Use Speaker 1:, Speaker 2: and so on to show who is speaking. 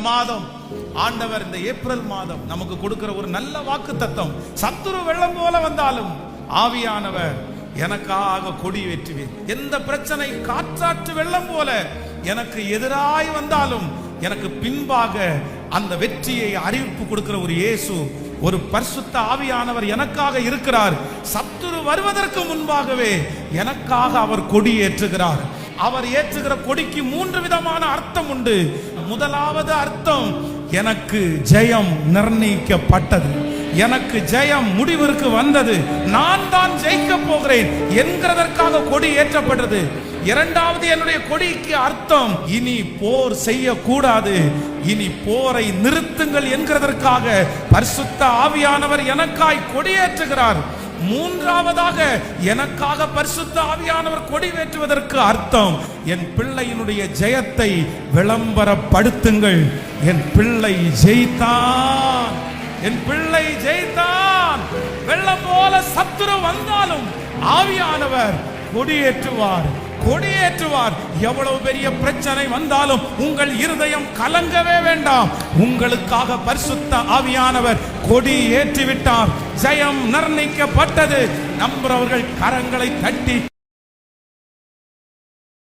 Speaker 1: மாதம் ஆண்டவர் இந்த ஏப்ரல் மாதம் நமக்கு கொடுக்கிற ஒரு நல்ல வாக்குத்தத்தம், சத்துரு வெள்ளம் போல வந்தாலும் ஆவியானவர் எனக்காக கொடி ஏற்றுவேன். எந்த பிரச்சனை காற்றாற்று வெள்ளம் போல எனக்கு எதிராய் வந்தாலும் எனக்கு பின்பாக அந்த வெற்றியை அறிவிப்பு கொடுக்கிற ஒரு இயேசு, ஒரு பரிசுத்த ஆவியானவர் எனக்காக இருக்கிறார். சத்துரு வருவதற்கு முன்பாகவே எனக்காக அவர் கொடி ஏற்றுகிறார். அவர் ஏற்றுகிற கொடிக்கு 3 விதமான அர்த்தம் உண்டு. முதலாவது அர்த்தம், எனக்கு ஜெயம் நிர்ணயிக்கப்பட்டது, எனக்கு ஜெயம் முடிவிற்கு வந்தது, நான் தான் ஜெயிக்க போகிறேன் என்கிறதற்காக கொடி ஏற்றப்பட்டது. இரண்டாவது, என்னுடைய கொடிக்கு அர்த்தம், இனி போர் செய்யக்கூடாது, இனி போரை நிறுத்துங்கள் என்கிறதற்காக பரிசுத்த ஆவியானவர் எனக்காய் கொடியேற்றுகிறார். மூன்றாவதாக, எனக்காக பரிசுத்த ஆவியானவர் கொடிவேற்றுவதற்கு அர்த்தம், என் பிள்ளையினுடைய ஜெயத்தை விளம்பரப்படுத்துங்கள். என் பிள்ளை ஜெயித்தான், என் பிள்ளை ஜெயித்தான். வெள்ளம் போல சத்துரு வந்தாலும் ஆவியானவர் கொடியேற்றுவார், கொடியேற்றுவார். எவ்வளவு பெரிய பிரச்சனை வந்தாலும் உங்கள் இருதயம் கலங்கவே வேண்டாம். உங்களுக்காக பரிசுத்த ஆவியானவர் கொடி ஏற்றிவிட்டார். ஜெயம் நிர்ணயிக்கப்பட்டது. நம்புறவர்கள் கரங்களை தட்டி